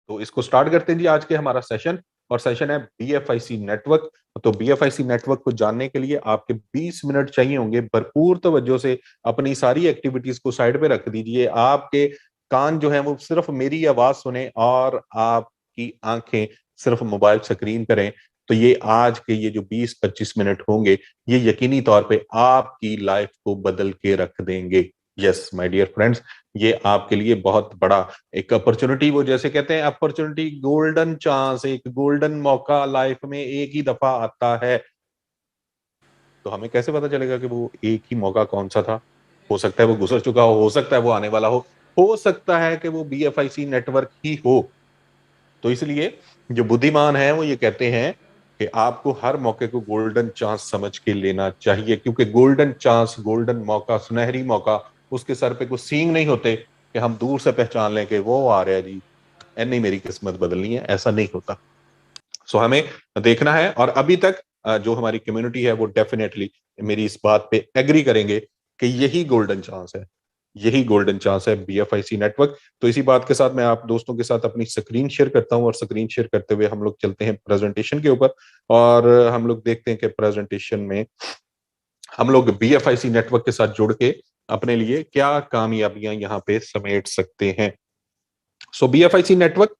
तो इसको स्टार्ट करते हैं जी आज के हमारा सेशन, और सेशन है बीएफआईसी नेटवर्क। तो बीएफआईसी नेटवर्क को जानने के लिए आपके 20 मिनट चाहिए होंगे। भरपूर तवज्जो से अपनी सारी एक्टिविटीज को साइड पे रख दीजिए। आपके कान जो है वो सिर्फ मेरी आवाज सुने और आपकी आंखें सिर्फ मोबाइल स्क्रीन करें। तो ये आज के ये जो 20-25 मिनट होंगे, ये यकीनी तौर पे आपकी लाइफ को बदल के रख देंगे। यस माय डियर फ्रेंड्स, ये आपके लिए बहुत बड़ा एक अपॉर्चुनिटी, वो जैसे कहते हैं अपॉर्चुनिटी, गोल्डन चांस, एक गोल्डन मौका लाइफ में एक ही दफा आता है। तो हमें कैसे पता चलेगा कि वो एक ही मौका कौन सा था? हो सकता है वो गुजर चुका हो सकता है वो आने वाला हो सकता है कि वो बीएफआईसी नेटवर्क ही हो। तो इसलिए जो बुद्धिमान है वो ये कहते हैं कि आपको हर मौके को गोल्डन चांस समझ के लेना चाहिए, क्योंकि गोल्डन चांस, गोल्डन मौका, सुनहरी मौका, उसके सर पे कोई सींग नहीं होते कि हम दूर से पहचान लें कि वो आ रहा है जी, नहीं मेरी किस्मत बदलनी है, ऐसा नहीं होता। सो हमें देखना है। और अभी तक जो हमारी कम्युनिटी है वो डेफिनेटली मेरी इस बात पे एग्री करेंगे कि यही गोल्डन चांस है, यही गोल्डन चांस है बीएफआईसी नेटवर्क। तो इसी बात के साथ मैं आप दोस्तों के साथ अपनी स्क्रीन शेयर करता हूं, और स्क्रीन शेयर करते हुए हम लोग चलते हैं प्रेजेंटेशन के ऊपर, और हम लोग देखते हैं कि प्रेजेंटेशन में हम लोग बीएफआईसी नेटवर्क के साथ जुड़ के अपने लिए क्या कामयाबियां यहां पे समेट सकते हैं। So BFIC network,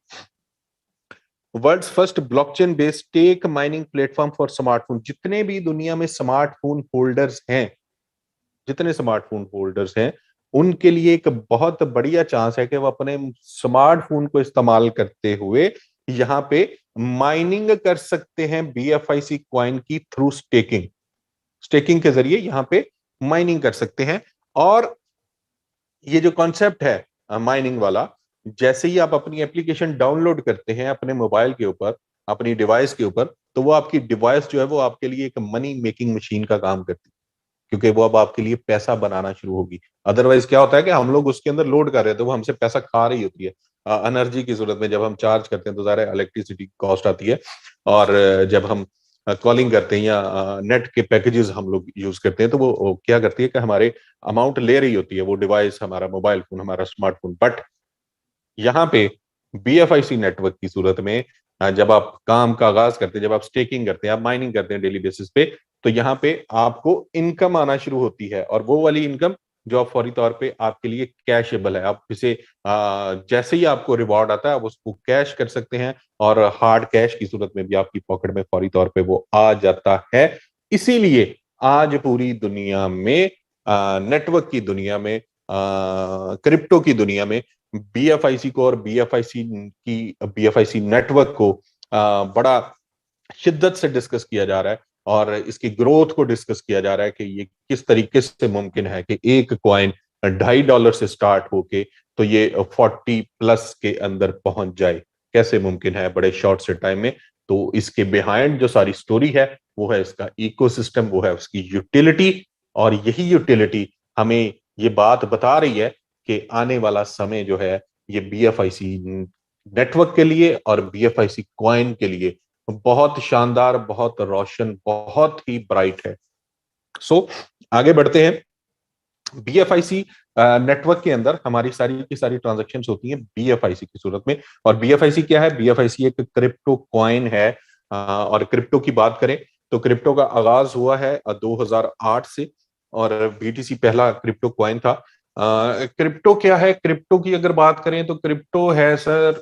world's first blockchain based tech mining platform for smartphone. जितने भी दुनिया में स्मार्टफोन होल्डर्स हैं, जितने स्मार्टफोन होल्डर्स हैं, उनके लिए एक बहुत बढ़िया चांस है कि वो अपने स्मार्टफोन को इस्तेमाल करते हुए यहाँ पे माइनिंग कर सकते हैं बीएफआईसी कॉइन की थ्रू स्टेकिंग। स्टेकिंग के जरिए यहाँ पे माइनिंग कर सकते हैं। और ये जो कॉन्सेप्ट है माइनिंग वाला, जैसे ही आप अपनी एप्लीकेशन डाउनलोड करते हैं अपने मोबाइल के ऊपर, अपनी डिवाइस के ऊपर, तो वो आपकी डिवाइस जो है वो आपके लिए एक मनी मेकिंग मशीन का काम करती है, क्योंकि वो अब आपके लिए पैसा बनाना शुरू होगी। अदरवाइज क्या होता है कि हम लोग उसके अंदर लोड कर रहे हैं तो वो हमसे पैसा खा रही होती है एनर्जी की सूरत में। जब हम चार्ज करते हैं तो ज़ाहिर है इलेक्ट्रिसिटी कॉस्ट आती है, और जब हम कॉलिंग करते हैं या नेट के पैकेजेस हम लोग यूज करते हैं तो वो क्या करती है कि हमारे अमाउंट ले रही होती है वो डिवाइस, हमारा मोबाइल फोन, हमारा स्मार्टफोन। बट यहाँ पे बीएफआईसी नेटवर्क की सूरत में जब आप काम का आगाज करते हैं, जब आप स्टेकिंग करते हैं, आप माइनिंग करते हैं डेली बेसिस पे, तो यहाँ पे आपको इनकम आना शुरू होती है, और वो वाली इनकम जो आप फौरी तौर पे आपके लिए कैशेबल है। आप इसे जैसे ही आपको रिवॉर्ड आता है आप उसको कैश कर सकते हैं, और हार्ड कैश की सूरत में भी आपकी पॉकेट में फौरी तौर पे वो आ जाता है। इसीलिए आज पूरी दुनिया में, नेटवर्क की दुनिया में, क्रिप्टो की दुनिया में बीएफआईसी को और बीएफआईसी नेटवर्क को बड़ा शिद्दत से डिस्कस किया जा रहा है, और इसकी ग्रोथ को डिस्कस किया जा रहा है कि ये किस तरीके से मुमकिन है कि एक कॉइन $2.5 से स्टार्ट होके तो ये 40+ के अंदर पहुंच जाए। कैसे मुमकिन है बड़े शॉर्ट से टाइम में? तो इसके बिहाइंड जो सारी स्टोरी है वो है इसका इकोसिस्टम, वो है उसकी यूटिलिटी, और यही यूटिलिटी हमें ये बात बता रही है कि आने वाला समय जो है ये बीएफआईसी नेटवर्क के लिए और बीएफआईसी कॉइन के लिए बहुत शानदार, बहुत रोशन, बहुत ही ब्राइट है। सो आगे बढ़ते हैं। बीएफआईसी नेटवर्क के अंदर हमारी सारी की सारी ट्रांजेक्शन होती हैं बीएफआईसी की सूरत में। और बीएफआईसी क्या है? बीएफआईसी एक क्रिप्टो कॉइन है। और क्रिप्टो की बात करें तो क्रिप्टो का आगाज हुआ है 2008 से, और बीटीसी पहला क्रिप्टो कॉइन था। क्रिप्टो क्या है? क्रिप्टो की अगर बात करें तो क्रिप्टो है सर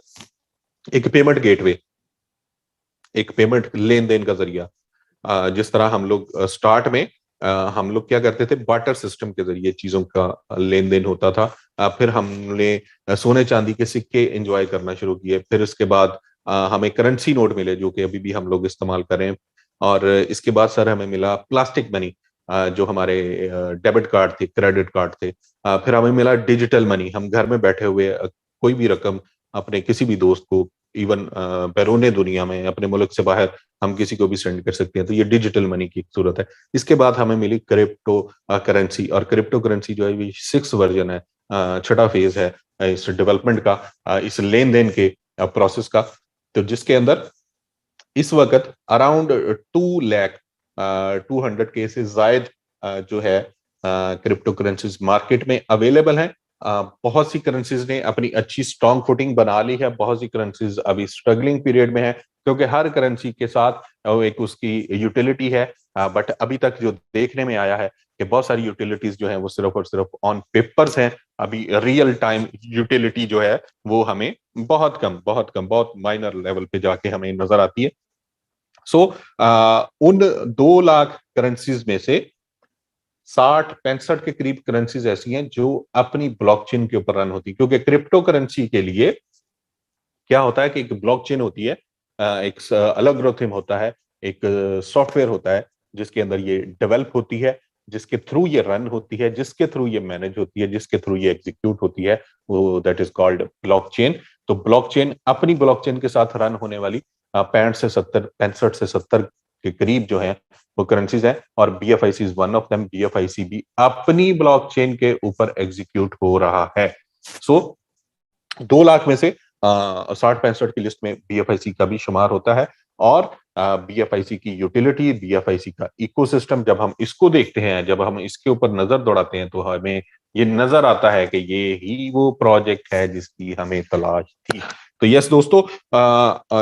एक पेमेंट गेटवे, एक पेमेंट लेन देन का जरिया। जिस तरह हम लोग स्टार्ट में हम लोग क्या करते थे, बार्टर सिस्टम के जरिए चीजों का लेन देन होता था। फिर हमने सोने चांदी के सिक्के एंजॉय करना शुरू किए। फिर इसके बाद हमें करेंसी नोट मिले जो कि अभी भी हम लोग इस्तेमाल करें। और इसके बाद सर हमें मिला प्लास्टिक मनी, जो हमारे डेबिट कार्ड थे, क्रेडिट कार्ड थे। फिर हमें मिला डिजिटल मनी, हम घर में बैठे हुए कोई भी रकम अपने किसी भी दोस्त को, इवन बैरूने दुनिया में, अपने मुल्क से बाहर हम किसी को भी सेंड कर सकते हैं। तो ये डिजिटल मनी की सूरत है। इसके बाद हमें मिली क्रिप्टो करेंसी, और क्रिप्टो करेंसी जो है 6 वर्जन है, छठा फेज है इस डेवलपमेंट का, इस लेन देन के प्रोसेस का। तो जिसके अंदर इस वक्त अराउंड 200,000 के से जायद जो है क्रिप्टो करेंसीज मार्केट में अवेलेबल हैं। बहुत सी करेंसीज ने अपनी अच्छी स्ट्रॉन्ग फुटिंग बना ली है, बहुत सी करेंसीज अभी स्ट्रगलिंग पीरियड में है, क्योंकि हर करेंसी के साथ एक उसकी यूटिलिटी है। बट अभी तक जो देखने में आया है कि बहुत सारी यूटिलिटीज जो है वो सिर्फ और सिर्फ ऑन पेपर्स हैं। अभी रियल टाइम यूटिलिटी जो है वो हमें बहुत माइनर लेवल पे जाके हमें नजर आती है। सो उन 2 लाख करेंसीज में से 60-65 के करीब करेंसीज ऐसी हैं जो अपनी ब्लॉकचेन के ऊपर रन होती है, क्योंकि क्रिप्टो करेंसी के लिए क्या होता है कि एक ब्लॉकचेन होती है, एक एल्गोरिथम होता है, एक सॉफ्टवेयर होता है जिसके अंदर ये डेवलप होती है, जिसके थ्रू ये रन होती है, जिसके थ्रू ये मैनेज होती है, जिसके थ्रू ये एग्जीक्यूट होती है, वो दैट इज कॉल्ड ब्लॉकचेन। तो ब्लॉकचेन, अपनी ब्लॉकचेन के साथ रन होने वाली 65 से 70 के करीब जो है वो करेंसीज है, और बीएफआईसी इज वन ऑफ देम। बीएफआईसी भी अपनी ब्लॉकचेन के ऊपर एग्जीक्यूट हो रहा है। सो 2 लाख में से 60-65 की लिस्ट में बीएफआईसी का भी शुमार होता है। और बीएफआईसी की यूटिलिटी, बीएफआईसी का इकोसिस्टम, जब हम इसको देखते हैं, जब हम इसके ऊपर नजर दौड़ाते हैं, तो हमें ये नजर आता है कि ये ही वो प्रोजेक्ट है जिसकी हमें तलाश थी। तो यस दोस्तों,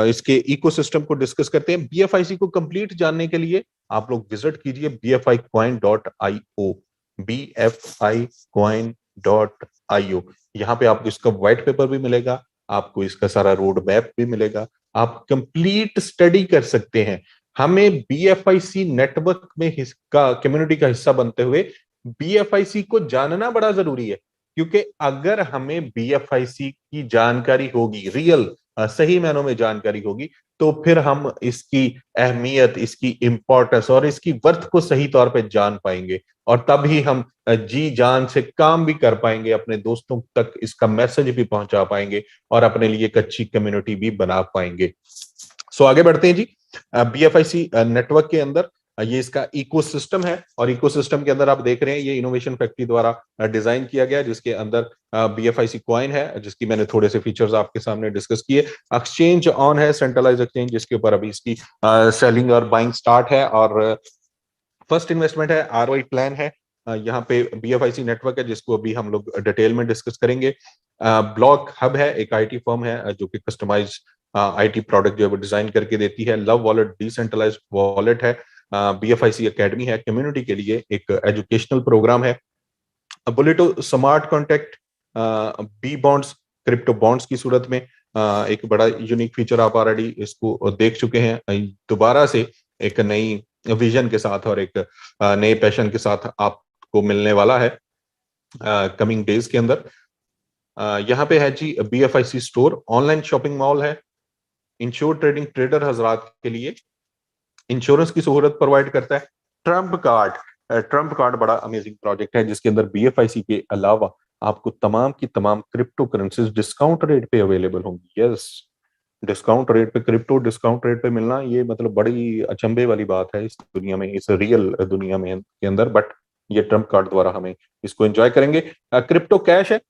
इसके इकोसिस्टम को डिस्कस करते हैं। बीएफआईसी को कंप्लीट जानने के लिए आप लोग विजिट कीजिए bficoin.io, bficoin.io। यहाँ पे आपको इसका व्हाइट पेपर भी मिलेगा, आपको इसका सारा रोड मैप भी मिलेगा, आप कंप्लीट स्टडी कर सकते हैं। हमें बीएफआईसी नेटवर्क में का कम्युनिटी का हिस्सा बनते हुए बीएफआईसी को जानना बड़ा जरूरी है, क्योंकि अगर हमें बीएफआईसी की जानकारी होगी, रियल सही मायनों में जानकारी होगी, तो फिर हम इसकी अहमियत, इसकी इंपॉर्टेंस और इसकी वर्थ को सही तौर पे जान पाएंगे, और तब ही हम जी जान से काम भी कर पाएंगे, अपने दोस्तों तक इसका मैसेज भी पहुंचा पाएंगे, और अपने लिए एक अच्छी कम्युनिटी भी बना पाएंगे। सो आगे बढ़ते हैं जी। बीएफआईसी नेटवर्क के अंदर ये इसका इकोसिस्टम है, और इकोसिस्टम के अंदर आप देख रहे हैं ये इनोवेशन फैक्ट्री द्वारा डिजाइन किया गया, जिसके अंदर बीएफआईसी कॉइन है, जिसकी मैंने थोड़े से फीचर्स आपके सामने डिस्कस किए। एक्सचेंज ऑन है, सेंट्रलाइज एक्सचेंज, जिसके ऊपर अभी इसकी सेलिंग और बाइंग स्टार्ट है। और फर्स्ट इन्वेस्टमेंट है, आरओआई प्लान है। यहाँ पे बीएफआईसी नेटवर्क है, जिसको अभी हम लोग डिटेल में डिस्कस करेंगे। ब्लॉक हब है, एक आईटी फर्म है जो कि कस्टमाइज आईटी प्रोडक्ट जो है वो डिजाइन करके देती है। लव वॉलेट डिसेंट्रलाइज्ड वॉलेट है। बीएफआईसी एकेडमी है, कम्युनिटी के लिए एक एजुकेशनल प्रोग्राम है। बुलेटो smart contact, B bonds, crypto bonds की सूरत में एक बड़ा यूनिक फीचर, आप ऑलरेडी इसको देख चुके हैं। दोबारा से एक नई विजन के साथ और एक नए पैशन के साथ आपको मिलने वाला है कमिंग डेज के अंदर। यहाँ पे है जी बीएफआईसी स्टोर, ऑनलाइन शॉपिंग मॉल है, इंश्योर ट्रेडिंग ट्रेडर हजरात के लिए इंश्योरेंस की सहूलत प्रोवाइड करता है। ट्रम्प कार्ड, ट्रम्प कार्ड बड़ा अमेजिंग प्रोजेक्ट है, जिसके अंदर बीएफआईसी के अलावा आपको तमाम की तमाम क्रिप्टो करेंसीज डिस्काउंट रेट पे अवेलेबल होंगी। यस, डिस्काउंट रेट पे क्रिप्टो डिस्काउंट रेट पे मिलना, ये मतलब बड़ी अचंभे वाली बात है इस दुनिया में, इस रियल दुनिया में के अंदर। बट ये ट्रम्प कार्ड द्वारा हमें इसको एंजॉय करेंगे। क्रिप्टो कैश है,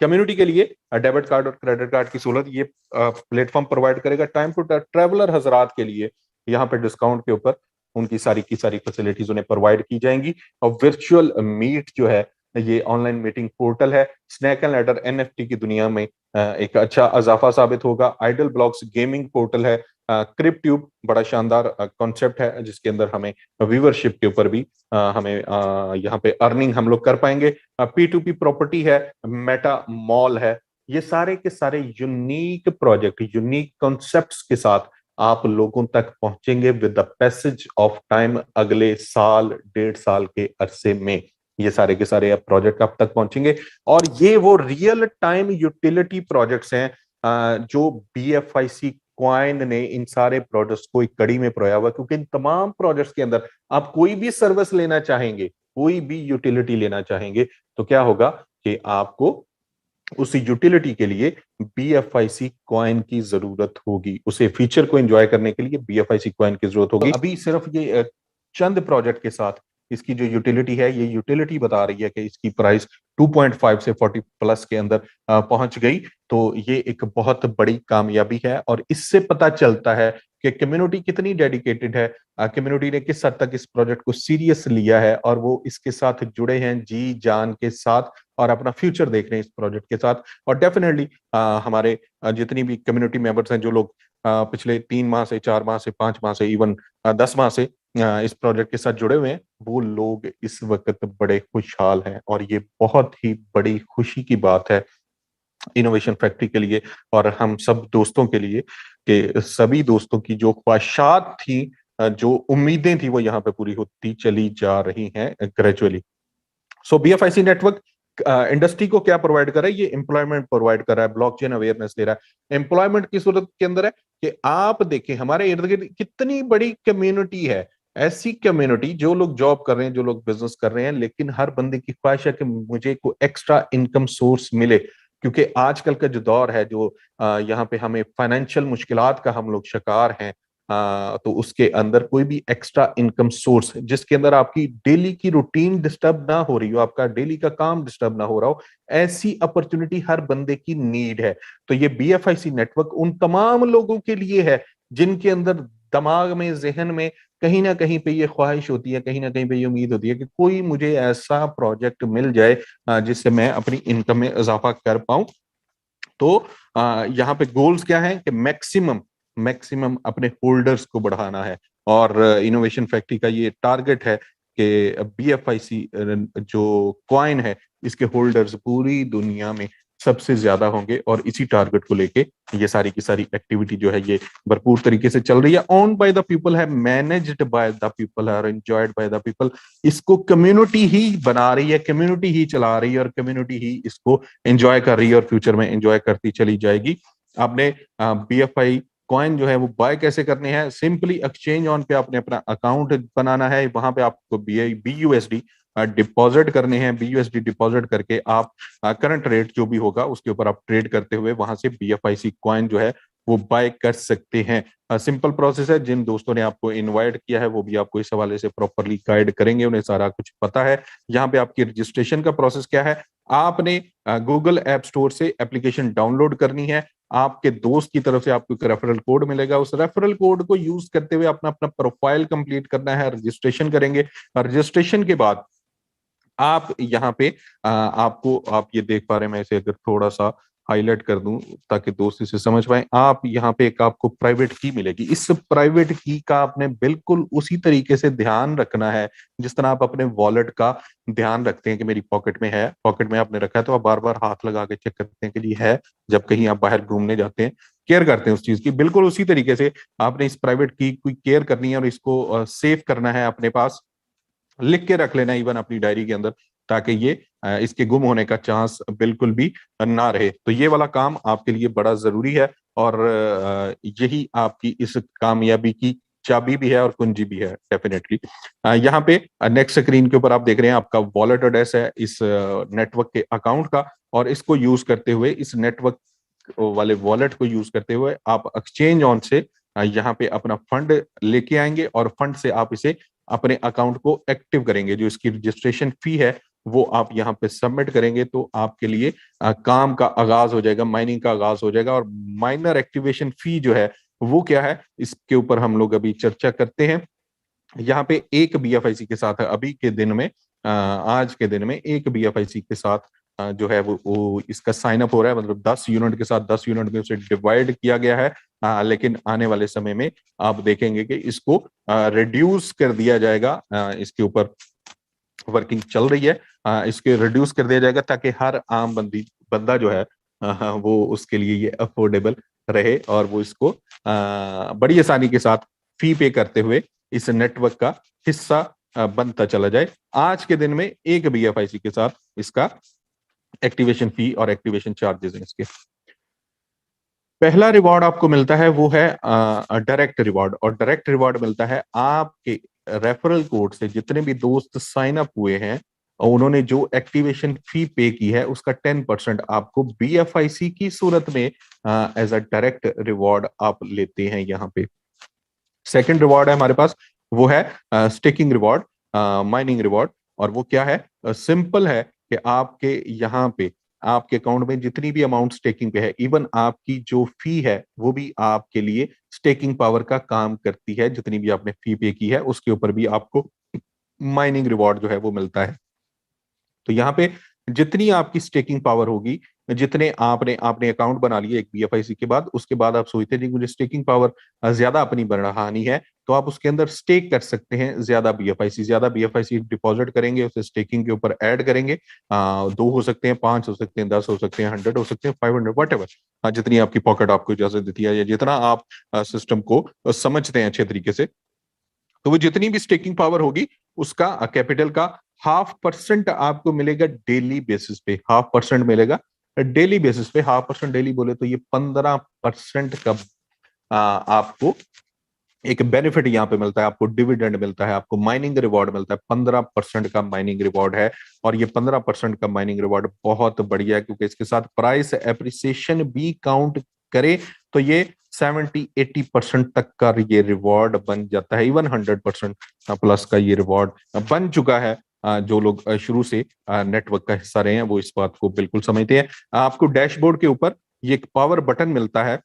कम्युनिटी के लिए डेबिट कार्ड और क्रेडिट कार्ड की सहूलत ये प्लेटफॉर्म प्रोवाइड करेगा। टाइम टू ट्रेवलर हजरात के लिए यहाँ पे डिस्काउंट के ऊपर उनकी सारी की सारी फैसिलिटीज उन्हें प्रोवाइड की जाएंगी। और वर्चुअल मीट जो है, ये ऑनलाइन मीटिंग पोर्टल है। स्नैक एंड लैडर एनएफटी की दुनिया में एक अच्छा इजाफा साबित होगा। आइडल ब्लॉक्स गेमिंग पोर्टल है। क्रिप्ट्यूब बड़ा शानदार कॉन्सेप्ट है, जिसके अंदर हमें व्यूवरशिप के ऊपर भी हमें यहाँ पे अर्निंग हम लोग कर पाएंगे। P2P प्रॉपर्टी है, मेटा मॉल है। ये सारे के सारे यूनिक प्रोजेक्ट, यूनिक कॉन्सेप्ट्स के साथ आप लोगों तक पहुंचेंगे with the passage of time. अगले साल 1.5 साल के अरसे में ये सारे के सारे प्रोजेक्ट आप तक पहुंचेंगे, और ये वो रियल टाइम यूटिलिटी प्रोजेक्ट्स हैं जो बीएफआईसी क्वाइन ने इन सारे प्रोजेक्ट्स को एक कड़ी में परोया हुआ। क्योंकि इन तमाम प्रोजेक्ट्स के अंदर आप कोई भी सर्विस लेना चाहेंगे, कोई भी यूटिलिटी लेना चाहेंगे, तो क्या होगा कि आपको उस यूटिलिटी के लिए बीएफआईसी कॉइन की जरूरत होगी, उसे फीचर को एंजॉय करने के लिए बीएफआईसी कॉइन की जरूरत होगी। अभी सिर्फ ये चंद प्रोजेक्ट के साथ इसकी जो यूटिलिटी है, ये यूटिलिटी बता रही है कि इसकी प्राइस 2.5 से 40 प्लस के अंदर पहुंच गई। तो ये एक बहुत बड़ी कामयाबी है, और इससे पता चलता है कि कम्युनिटी कितनी डेडिकेटेड है, कम्युनिटी ने किस हद तक इस प्रोजेक्ट को सीरियस लिया है और वो इसके साथ जुड़े हैं जी जान के साथ और अपना फ्यूचर देख रहे हैं इस प्रोजेक्ट के साथ। और डेफिनेटली हमारे जितनी भी कम्युनिटी मेंबर्स हैं, जो लोग पिछले 3 माह से, 4 माह से, 5 माह से, इवन 10 माह से इस प्रोजेक्ट के साथ जुड़े हुए हैं, वो लोग इस वक्त बड़े खुशहाल हैं और ये बहुत ही बड़ी खुशी की बात है इनोवेशन फैक्ट्री के लिए और हम सब दोस्तों के लिए, कि सभी दोस्तों की जो ख्वाहिशात थी, जो उम्मीदें थी, वो यहाँ पे पूरी होती चली जा रही हैं ग्रेजुअली। सो बीएफआईसी नेटवर्क इंडस्ट्री को क्या प्रोवाइड कर रहा है? ये एम्प्लॉयमेंट प्रोवाइड कर रहा है, ब्लॉकचेन अवेयरनेस दे रहा है। एम्प्लॉयमेंट की सूरत के अंदर है कि आप देखें हमारे इर्द गिर्द कितनी बड़ी कम्युनिटी है, ऐसी कम्युनिटी जो लोग जॉब कर रहे हैं, जो लोग बिजनेस कर रहे हैं, लेकिन हर बंदे की ख्वाहिश है कि मुझे को एक्स्ट्रा इनकम सोर्स मिले, क्योंकि आजकल का जो दौर है, जो यहाँ पे हमें फाइनेंशियल मुश्किलात का हम लोग शिकार हैं, तो उसके अंदर कोई भी एक्स्ट्रा इनकम सोर्स जिसके अंदर आपकी डेली की रूटीन डिस्टर्ब ना हो रही हो, आपका डेली का काम डिस्टर्ब ना हो रहा हो, ऐसी अपॉर्चुनिटी हर बंदे की नीड है। तो ये बीएफआईसी नेटवर्क उन तमाम लोगों के लिए है जिनके अंदर दिमाग में, जहन में कहीं ना कहीं पे ये ख्वाहिश होती है, कहीं ना कहीं पे ये उम्मीद होती है कि कोई मुझे ऐसा प्रोजेक्ट मिल जाए जिससे मैं अपनी इनकम में इजाफा कर पाऊं। तो यहाँ पे गोल्स क्या है कि मैक्सिमम मैक्सिमम अपने होल्डर्स को बढ़ाना है और इनोवेशन फैक्ट्री का ये टारगेट है कि बीएफआईसी जो कॉइन है, इसके होल्डर्स पूरी दुनिया में सबसे ज्यादा होंगे और इसी टारगेट को लेके ये सारी की सारी एक्टिविटी जो है ये भरपूर तरीके से चल रही है। ओन्ड बाय द पीपल है, मैनेज्ड बाय द पीपल है और एंजॉयड बाय द पीपल। इसको कम्युनिटी ही बना रही है, कम्युनिटी ही चला रही है और कम्युनिटी ही इसको एंजॉय कर रही है और फ्यूचर में एंजॉय करती चली जाएगी। आपने बीएफआई कॉइन जो है वो बाय कैसे करने हैं? सिंपली एक्सचेंज ऑन पे आपने अपना अकाउंट बनाना है, वहां पे आपको बीयूएसडी डिपॉजिट करने हैं। बीयूएसडी डिपॉजिट करके आप करंट रेट जो भी होगा उसके ऊपर आप ट्रेड करते हुए वहां से बीएफआईसी कॉइन जो है वो बाय कर सकते हैं। सिंपल प्रोसेस है। जिन दोस्तों ने आपको इनवाइट किया है वो भी आपको इस हवाले से प्रॉपरली गाइड करेंगे, उन्हें सारा कुछ पता है। यहाँ पे आपकी रजिस्ट्रेशन का प्रोसेस क्या है? आपने गूगल ऐप स्टोर से एप्लीकेशन डाउनलोड करनी है, आपके दोस्त की तरफ से आपको एक रेफरल कोड मिलेगा, उस रेफरल कोड को यूज करते हुए अपना अपना प्रोफाइल कंप्लीट करना है, रजिस्ट्रेशन करेंगे। रजिस्ट्रेशन के बाद आप यहाँ पे आपको, आप ये देख पा रहे हैं, मैं इसे अगर थोड़ा सा हाईलाइट कर दूं ताकि दोस्त इसे समझ पाए, आप यहाँ पे एक आपको प्राइवेट की मिलेगी। इस प्राइवेट की का आपने बिल्कुल उसी तरीके से ध्यान रखना है जिस तरह आप अपने वॉलेट का ध्यान रखते हैं कि मेरी पॉकेट में है, पॉकेट में आपने रखा है तो आप बार बार हाथ लगा के चेक करते हैं कि ये है। जब कहीं आप बाहर घूमने जाते हैं, केयर करते हैं उस चीज की, बिल्कुल उसी तरीके से आपने इस प्राइवेट की केयर करनी है और इसको सेव करना है, अपने पास लिख के रख लेना इवन अपनी डायरी के अंदर, ताकि ये इसके गुम होने का चांस बिल्कुल भी ना रहे। तो ये वाला काम आपके लिए बड़ा जरूरी है और यही आपकी इस कामयाबी की चाबी भी है और कुंजी भी है डेफिनेटली। यहाँ पे नेक्स्ट स्क्रीन के ऊपर आप देख रहे हैं आपका वॉलेट एड्रेस है इस नेटवर्क के अकाउंट का, और इसको यूज करते हुए, इस नेटवर्क वाले वॉलेट को यूज करते हुए आप एक्सचेंज ऑन से यहाँ पे अपना फंड लेके आएंगे और फंड से आप इसे अपने अकाउंट को एक्टिव करेंगे। जो इसकी रजिस्ट्रेशन फी है वो आप यहाँ पे सबमिट करेंगे तो आपके लिए काम का आगाज हो जाएगा, माइनिंग का आगाज हो जाएगा। और माइनर एक्टिवेशन फी जो है वो क्या है, इसके ऊपर हम लोग अभी चर्चा करते हैं। यहाँ पे एक बीएफआईसी के साथ अभी के दिन में, आज के दिन में एक बीएफआईसी के साथ जो है वो इसका साइन अप हो रहा है, मतलब 10 यूनिट के साथ 10 यूनिट में उसे डिवाइड किया गया है। लेकिन आने वाले समय में आप देखेंगे कि इसको रिड्यूस कर दिया जाएगा। इसके ऊपर वर्किंग चल रही है, इसके रिड्यूस कर दिया जाएगा ताकि हर आम बंदा जो है वो उसके लिए ये अफोर्डेबल रहे और वो इसको बड़ी आसानी के साथ फी पे करते हुए इस नेटवर्क का हिस्सा बनता चला जाए। आज के दिन में एक बीएफआईसी के साथ इसका एक्टिवेशन फी और एक्टिवेशन चार्जेस हैं इसके। पहला रिवॉर्ड आपको मिलता है वो है डायरेक्ट रिवॉर्ड, और डायरेक्ट रिवॉर्ड मिलता है आपके रेफरल कोड से जितने भी दोस्त साइन अप हुए हैं और उन्होंने जो एक्टिवेशन फी पे की है उसका 10% आपको बीएफआईसी की सूरत में एज अ डायरेक्ट रिवॉर्ड आप लेते हैं यहाँ पे। सेकंड रिवॉर्ड है हमारे पास, वो है स्टेकिंग रिवॉर्ड, माइनिंग रिवॉर्ड। और वो क्या है? सिंपल है कि आपके यहाँ पे आपके अकाउंट में जितनी भी अमाउंट स्टेकिंग पे है, इवन आपकी जो फी है वो भी आपके लिए स्टेकिंग पावर का काम करती है। जितनी भी आपने फी पे की है उसके ऊपर भी आपको माइनिंग रिवॉर्ड जो है वो मिलता है। तो यहाँ पे जितनी आपकी स्टेकिंग पावर होगी, जितने आपने आपने अकाउंट बना लिए एक बीएफआईसी के बाद, उसके बाद आप सोचते हैं मुझे स्टेकिंग पावर ज्यादा अपनी बढ़ानी है, तो आप उसके अंदर स्टेक कर सकते हैं ज्यादा बीएफआईसी डिपॉजिट करेंगे, उसे स्टेकिंग के ऊपर ऐड करेंगे। 2 हो सकते हैं, 5 हो सकते हैं, 10 हो सकते हैं, 100 हो सकते हैं, 500, वट एवर, जितनी आपकी पॉकेट आपको इजाजत देती है या जितना आप सिस्टम को समझते हैं अच्छे तरीके से। तो वो जितनी भी स्टेकिंग पावर होगी उसका कैपिटल का 0.5% आपको मिलेगा डेली बेसिस पे, 0.5% मिलेगा डेली बेसिस पे। 0.5% डेली बोले तो ये 15% का आपको एक बेनिफिट यहाँ पे मिलता है, आपको डिविडेंड मिलता है, आपको माइनिंग रिवॉर्ड मिलता है। 15% का माइनिंग रिवॉर्ड है, और ये 15% का माइनिंग रिवॉर्ड बहुत बढ़िया है, क्योंकि इसके साथ प्राइस एप्रिसिएशन भी काउंट करे तो ये 70-80% तक का ये रिवॉर्ड बन जाता है। इवन 100% प्लस का ये रिवॉर्ड बन चुका है। जो लोग शुरू से नेटवर्क का हिस्सा रहे हैं वो इस बात को बिल्कुल समझते हैं। आपको डैशबोर्ड के ऊपर ये एक पावर बटन मिलता है,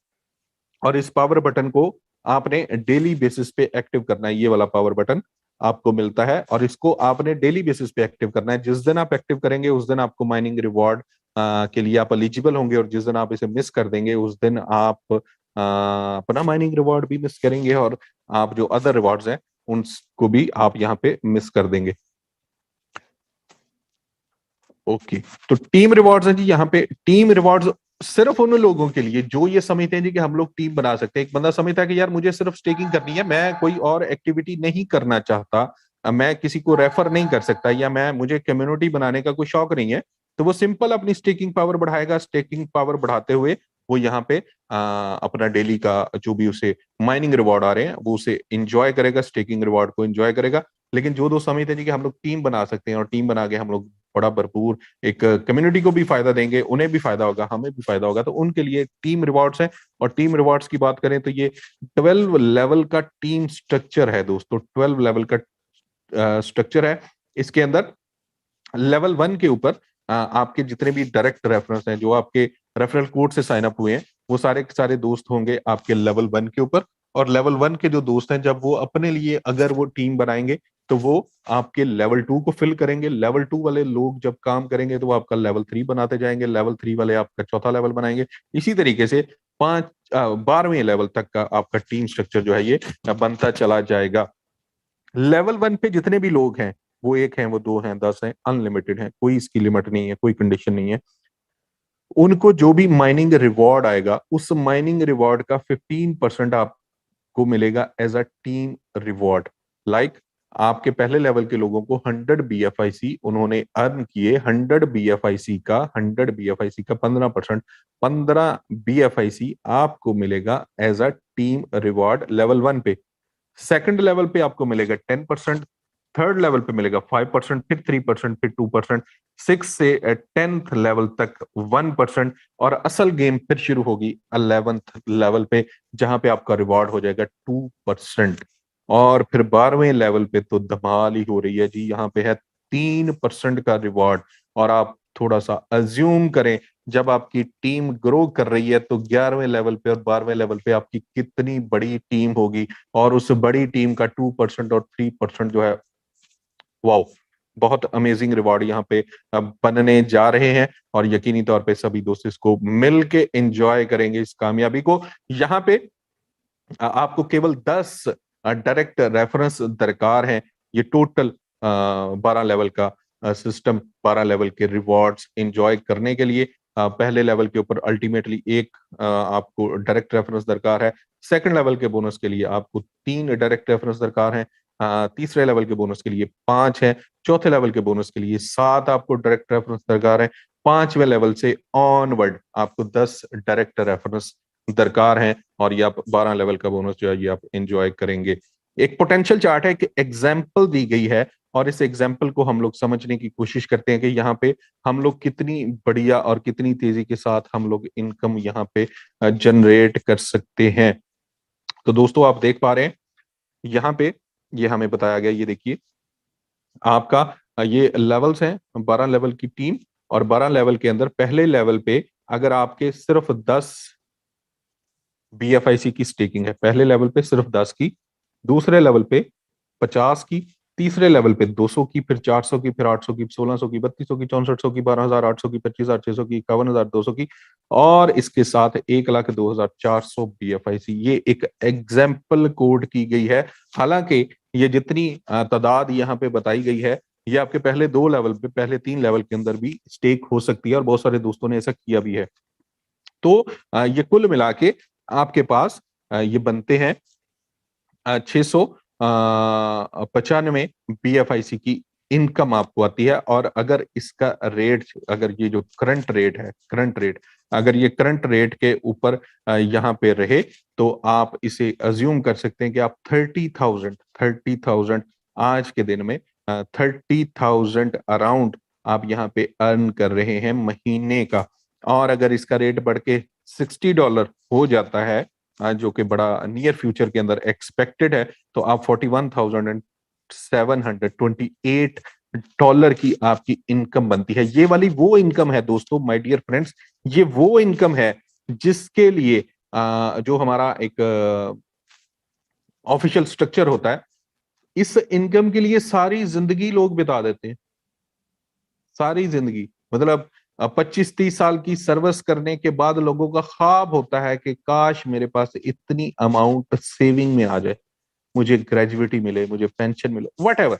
और इस पावर बटन को आपने डेली बेसिस पे एक्टिव करना है। ये वाला पावर बटन आपको मिलता है, और इसको आपने डेली बेसिस पे एक्टिव करना है। जिस दिन आप एक्टिव करेंगे उस दिन आपको माइनिंग रिवॉर्ड के लिए आप एलिजिबल होंगे, और जिस दिन आप इसे मिस कर देंगे उस दिन आप अपना माइनिंग रिवॉर्ड भी मिस करेंगे, और आप जो अदर रिवॉर्ड्स हैं उनको भी आप यहाँ पे मिस कर देंगे। ओके, तो टीम रिवॉर्ड्स है जी। यहाँ पे टीम रिवॉर्ड्स सिर्फ उन लोगों के लिए जो ये समझते हैं जी कि हम लोग टीम बना सकते हैं। एक बंदा समझता है कि यार मुझे सिर्फ स्टेकिंग करनी है, मैं कोई और एक्टिविटी नहीं करना चाहता, मैं किसी को रेफर नहीं कर सकता, या मैं मुझे कम्युनिटी बनाने का कोई शौक नहीं है, तो वो सिंपल अपनी स्टेकिंग पावर बढ़ाएगा। स्टेकिंग पावर बढ़ाते हुए वो यहाँ पे अपना डेली का जो भी उसे माइनिंग रिवॉर्ड आ रहे हैं वो उसे इंजॉय करेगा, स्टेकिंग रिवॉर्ड को इंजॉय करेगा। लेकिन जो दोस्त समझते हैं जी कि हम लोग टीम बना सकते हैं, और टीम बना के हम लोग बड़ा भरपूर एक कम्युनिटी को भी फायदा देंगे, उन्हें भी फायदा होगा, हमें भी फायदा होगा, तो उनके लिए टीम रिवॉर्ड्स है। और टीम रिवॉर्ड्स की बात करें तो ये 12 लेवल का टीम स्ट्रक्चर है दोस्तों। 12 लेवल का स्ट्रक्चर है। इसके अंदर लेवल 1 के ऊपर आपके जितने भी डायरेक्ट रेफरेंस हैं, जो आपके रेफरल कोड से साइन अप हुए हैं, वो सारे के सारे दोस्त होंगे आपके लेवल 1 के ऊपर। और लेवल 1 के जो दोस्त हैं, जब वो अपने लिए अगर वो टीम बनाएंगे तो वो आपके लेवल 2 को फिल करेंगे। लेवल 2 वाले लोग जब काम करेंगे तो वो आपका लेवल 3 बनाते जाएंगे, लेवल 3 वाले आपका चौथा लेवल बनाएंगे। इसी तरीके से 12वें लेवल तक का आपका टीम स्ट्रक्चर जो है ये बनता चला जाएगा। लेवल 1 पे जितने भी लोग हैं, वो 1 हैं, वो 2 हैं, 10 हैं, अनलिमिटेड है, कोई इसकी लिमिट नहीं है, कोई कंडीशन नहीं है। उनको जो भी माइनिंग रिवॉर्ड आएगा उस माइनिंग रिवॉर्ड का 15% आपको मिलेगा as a team reward. Like आपके पहले लेवल के लोगों को 100 बीएफआईसी उन्होंने अर्न किए, 100 बीएफआईसी का 15%, 15 बीएफआईसी आपको मिलेगा as a team reward level 1 पे। सेकंड लेवल पे आपको मिलेगा 10%, थर्ड लेवल पे मिलेगा 5%, फिर 3%, फिर 2%, 6 से 10th लेवल तक 1%, और असल गेम फिर शुरू होगी 11th लेवल पे, जहां पे आपका रिवॉर्ड हो जाएगा 2%। और फिर 12वें लेवल पे तो धमाल ही हो रही है जी, यहाँ पे है 3% का रिवॉर्ड। और आप थोड़ा सा अज्यूम करें, जब आपकी टीम ग्रो कर रही है तो 11वें लेवल पे और 12वें लेवल पे आपकी कितनी बड़ी टीम होगी, और उस बड़ी टीम का 2% और 3% जो है, वाओ, बहुत अमेजिंग रिवॉर्ड यहाँ पे बनने जा रहे हैं। और यकीनी तौर पे सभी दोस्त इसको मिल के एंजॉय करेंगे इस कामयाबी को। यहाँ पे आपको केवल 10 डायरेक्ट रेफरेंस दरकार है। ये टोटल 12 लेवल का सिस्टम, 12 लेवल के रिवॉर्ड्स एंजॉय करने के लिए पहले लेवल के ऊपर अल्टीमेटली एक आपको डायरेक्ट रेफरेंस दरकार है। सेकंड लेवल के बोनस के लिए आपको 3 डायरेक्ट रेफरेंस दरकार है। तीसरे लेवल के बोनस के लिए 5 है। चौथे लेवल के बोनस के लिए 7 आपको डायरेक्ट रेफरेंस दरकार है। 5वें लेवल से ऑनवर्ड आपको 10 डायरेक्ट रेफरेंस दरकार है, और ये आप 12 लेवल का बोनस जो है ये आप एंजॉय करेंगे। एक पोटेंशियल चार्ट है, कि एग्जाम्पल दी गई है, और इस एग्जाम्पल को हम लोग समझने की कोशिश करते हैं कि यहाँ पे हम लोग कितनी बढ़िया और कितनी तेजी के साथ हम लोग इनकम यहाँ पे जनरेट कर सकते हैं। तो दोस्तों आप देख पा रहे हैं यहाँ पे ये हमें बताया गया, ये देखिए आपका ये लेवल्स हैं, 12 लेवल की टीम, और 12 लेवल के अंदर पहले लेवल पे अगर आपके सिर्फ 10 BFIC की स्टेकिंग है, पहले लेवल पे सिर्फ 10 की, दूसरे लेवल पे 50 की, तीसरे लेवल पे 200 की, फिर 400 की, फिर 800 की, 1600 की, 3200 की, 6400 की, 12,800 की, 25,600 की, 51,200 की, और इसके साथ 1,02,400 BFIC। ये एक एग्जाम्पल कोड की गई है। हालांकि ये जितनी तादाद यहाँ पे बताई गई है, ये आपके पहले 2 लेवल पे, पहले 3 लेवल के अंदर भी स्टेक हो सकती है, और बहुत सारे दोस्तों ने ऐसा किया भी है। तो ये कुल मिला के आपके पास ये बनते हैं 695 BFIC की इनकम आपको आती है। और अगर इसका रेट, अगर ये जो करंट रेट है, करंट रेट, अगर ये करंट रेट के ऊपर यहाँ पे रहे, तो आप इसे अज्यूम कर सकते हैं कि आप 30,000 आज के दिन में 30,000 अराउंड आप यहाँ पे अर्न कर रहे हैं महीने का। और अगर इसका रेट बढ़ के $60 हो जाता है, जो कि बड़ा नियर फ्यूचर के अंदर एक्सपेक्टेड है, तो आप 41,728 की आपकी इनकम बनती है। ये वाली वो इनकम है दोस्तों, माय डियर फ्रेंड्स, ये वो इनकम है जिसके लिए जो हमारा एक ऑफिशियल स्ट्रक्चर होता है, इस इनकम के लिए सारी जिंदगी लोग बिता देते हैं, सारी जिंदगी। मतलब 25-30 साल की सर्विस करने के बाद लोगों का ख्वाब होता है कि काश मेरे पास इतनी अमाउंट सेविंग में आ जाए, मुझे ग्रेजुइटी मिले, मुझे पेंशन मिले, वट एवर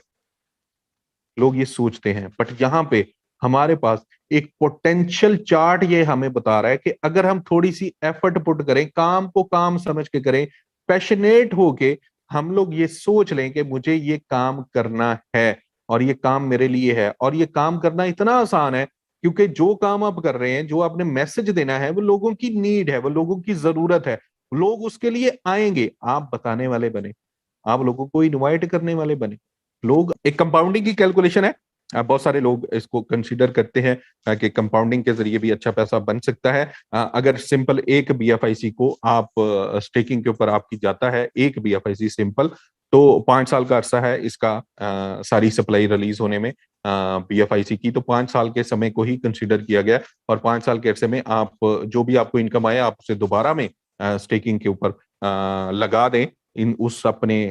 लोग ये सोचते हैं। बट यहाँ पे हमारे पास एक पोटेंशियल चार्ट ये हमें बता रहा है कि अगर हम थोड़ी सी एफर्ट पुट करें, काम को काम समझ के करें, पैशनेट होके हम लोग ये सोच लें कि मुझे ये काम करना है और ये काम मेरे लिए है, और ये काम करना इतना आसान है क्योंकि जो काम आप कर रहे हैं, जो आपने मैसेज देना है, वो लोगों की नीड है, वो लोगों की जरूरत है, लोग उसके लिए आएंगे। आप बताने वाले बने, आप लोगों को इनवाइट करने वाले बने। लोग, एक कंपाउंडिंग की कैलकुलेशन है, बहुत सारे लोग इसको कंसीडर करते हैं कि कंपाउंडिंग के जरिए भी अच्छा पैसा बन सकता है। अगर सिंपल एक BFIC को आप स्टेकिंग के ऊपर आपकी जाता है, एक BFIC सिंपल, तो 5 साल का अरसा है इसका, सारी सप्लाई रिलीज होने में BFIC की। तो 5 साल के समय को ही कंसीडर किया गया, और 5 साल के अरसे में आप जो भी आपको इनकम आए, आप उसे दोबारा में स्टेकिंग के ऊपर लगा दें, इन उस अपने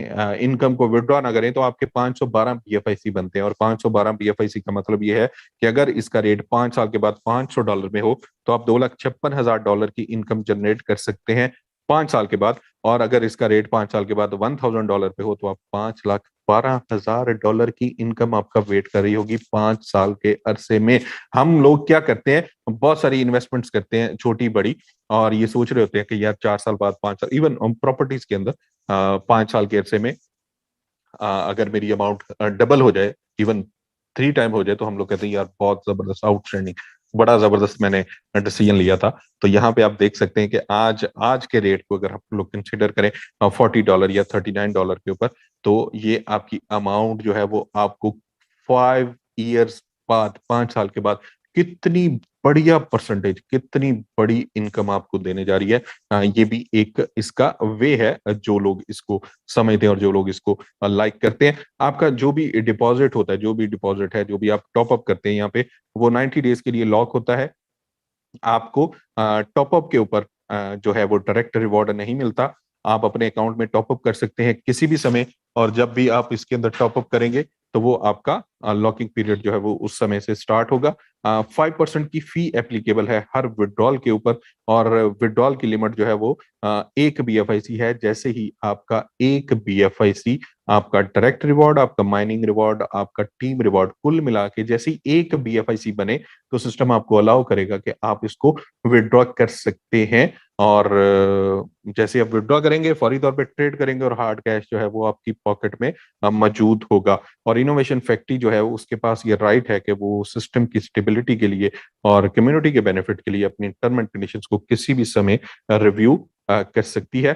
इनकम को विड्रॉ ना करें, तो आपके 512 BFIC बनते हैं। और 512 BFIC का मतलब ये है कि अगर इसका रेट 5 साल के बाद $500 में हो, तो आप $2,56,000 की इनकम जनरेट कर सकते हैं 5 साल के बाद। और अगर इसका रेट 5 साल के बाद $1,000 पे हो, तो आप $5,12,000 की इनकम आपका वेट कर रही होगी 5 साल के अरसे में। हम लोग क्या करते हैं, बहुत सारी इन्वेस्टमेंट्स करते हैं, छोटी बड़ी, और ये सोच रहे होते हैं कि यार 4 साल बाद, 5 साल, इवन प्रॉपर्टीज के अंदर 5 साल के अरसे में अगर मेरी अमाउंट डबल हो जाए, इवन 3 टाइम हो जाए, तो हम लोग कहते हैं यार बहुत जबरदस्त, आउटस्टैंडिंग, बड़ा जबरदस्त मैंने डिसीजन लिया था। तो यहाँ पे आप देख सकते हैं कि आज आज के रेट को अगर आप लोग कंसिडर करें $40 या $39 के ऊपर, तो ये आपकी अमाउंट जो है वो आपको 5 ईयर्स बाद, 5 साल के बाद कितनी बढ़िया परसेंटेज, कितनी बड़ी इनकम आपको देने जा रही है। ये भी एक इसका वे है, जो लोग इसको समझते हैं और जो लोग इसको लाइक करते हैं। आपका जो भी डिपॉजिट होता है, जो भी डिपॉजिट है, जो भी आप टॉप अप करते हैं यहाँ पे, वो 90 डेज के लिए लॉक होता है। आपको टॉप अप के ऊपर जो है वो डायरेक्ट रिवॉर्ड नहीं मिलता। आप अपने अकाउंट में टॉप अप कर सकते हैं किसी भी समय, और जब भी आप इसके अंदर टॉप अप करेंगे, तो वो आपका लॉकिंग पीरियड जो है वो उस समय से स्टार्ट होगा। 5% की फी एप्लीकेबल है हर विड्रॉल के ऊपर, और विड्रॉल की लिमिट जो है वो 1 BFIC है। जैसे ही आपका 1 BFIC, आपका डायरेक्ट रिवॉर्ड, आपका माइनिंग रिवॉर्ड, आपका टीम रिवॉर्ड, कुल मिला के जैसे ही 1 BFIC बने, तो सिस्टम आपको अलाउ करेगा कि आप इसको विड्रॉ कर सकते हैं। और जैसे आप विड्रॉ करेंगे, फौरी तौर पे ट्रेड करेंगे, और हार्ड कैश जो है वो आपकी पॉकेट में मौजूद होगा। और इनोवेशन फैक्ट्री जो है उसके पास ये राइट है कि वो सिस्टम की स्टेबिलिटी के लिए और कम्युनिटी के बेनिफिट के लिए अपनी टर्म एंड कंडीशंस को किसी भी समय रिव्यू कर सकती है।